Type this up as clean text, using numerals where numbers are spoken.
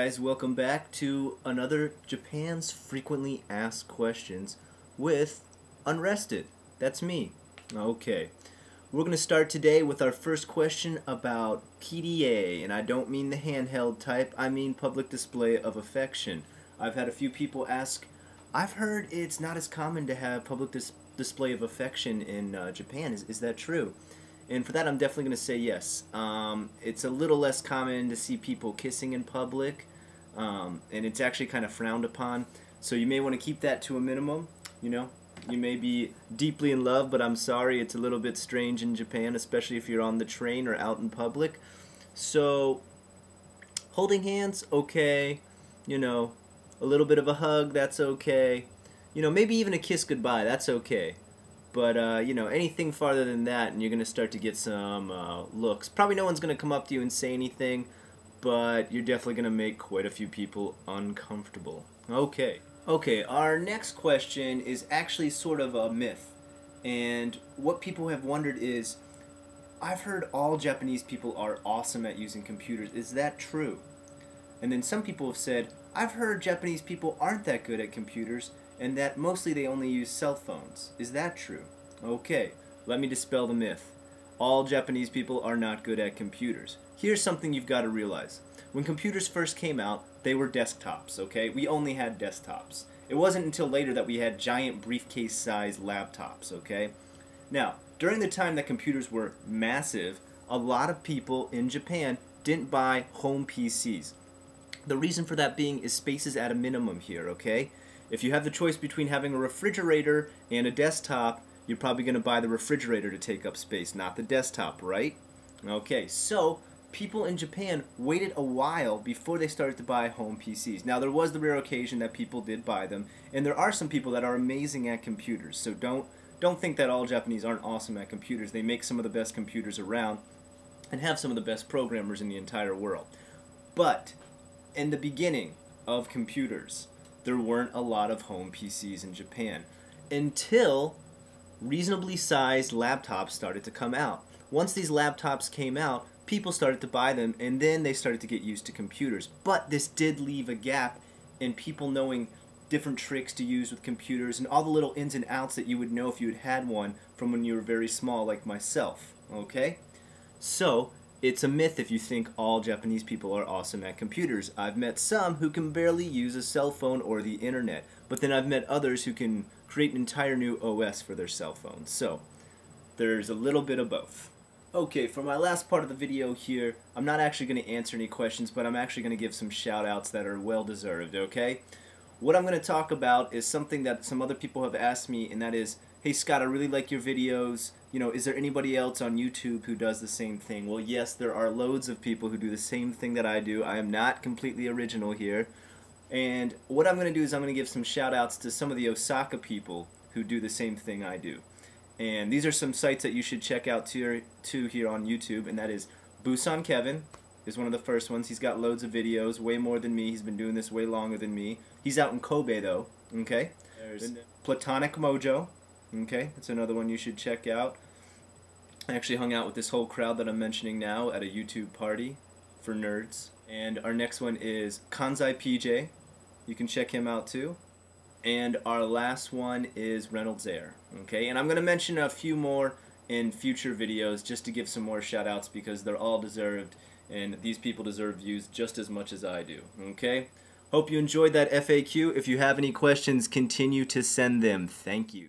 guys, welcome back to another Japan's Frequently Asked Questions with Unrested. That's me. Okay. We're going to start today with our first question about PDA, and I don't mean the handheld type, I mean public display of affection. I've had a few people ask, I've heard it's not as common to have public display of affection in Japan. Is that true? And for that, I'm definitely going to say yes. It's a little less common to see people kissing in public, and it's actually kind of frowned upon. So you may want to keep that to a minimum. You know, you may be deeply in love, but I'm sorry, it's a little bit strange in Japan, especially if you're on the train or out in public. So holding hands, okay. You know, a little bit of a hug, that's okay. You know, maybe even a kiss goodbye, that's okay. But, you know, anything farther than that, and you're going to start to get some looks. Probably no one's going to come up to you and say anything, but you're definitely going to make quite a few people uncomfortable. Okay. Okay, our next question is actually sort of a myth. And what people have wondered is, I've heard all Japanese people are awesome at using computers. Is that true? And then some people have said, I've heard Japanese people aren't that good at computers, and that mostly they only use cell phones. Is that true? Okay, let me dispel the myth. All Japanese people are not good at computers. Here's something you've got to realize. When computers first came out, they were desktops, okay? We only had desktops. It wasn't until later that we had giant briefcase-sized laptops, okay? Now, during the time that computers were massive, a lot of people in Japan didn't buy home PCs. The reason for that being is space is at a minimum here, okay? If you have the choice between having a refrigerator and a desktop, you're probably going to buy the refrigerator to take up space, not the desktop, right? Okay, so people in Japan waited a while before they started to buy home PCs. Now, there was the rare occasion that people did buy them, and there are some people that are amazing at computers, so don't think that all Japanese aren't awesome at computers. They make some of the best computers around and have some of the best programmers in the entire world. But in the beginning of computers, there weren't a lot of home PCs in Japan until reasonably sized laptops started to come out. Once these laptops came out, people started to buy them, and then they started to get used to computers. But this did leave a gap in people knowing different tricks to use with computers and all the little ins and outs that you would know if you had had one from when you were very small, like myself. Okay? So it's a myth if you think all Japanese people are awesome at computers. I've met some who can barely use a cell phone or the internet, but then I've met others who can create an entire new OS for their cell phones. So there's a little bit of both. Okay, for my last part of the video here, I'm not actually going to answer any questions, but I'm actually going to give some shout outs that are well deserved, okay? What I'm going to talk about is something that some other people have asked me, and that is, hey Scott, I really like your videos. You know, is there anybody else on YouTube who does the same thing? Well, yes, there are loads of people who do the same thing that I do. I am not completely original here. And what I'm going to do is I'm going to give some shout outs to some of the Osaka people who do the same thing I do. And these are some sites that you should check out too here on YouTube, and that is Busan Kevin is one of the first ones. He's got loads of videos, way more than me. He's been doing this way longer than me. He's out in Kobe though, okay? There's Platonic Mojo, okay? That's another one you should check out. I actually hung out with this whole crowd that I'm mentioning now at a YouTube party for nerds. And our next one is Kanzai PJ. You can check him out too. And our last one is Reynolds Air. Okay, and I'm going to mention a few more in future videos just to give some more shout outs because they're all deserved and these people deserve views just as much as I do. Okay, hope you enjoyed that FAQ. If you have any questions, continue to send them. Thank you.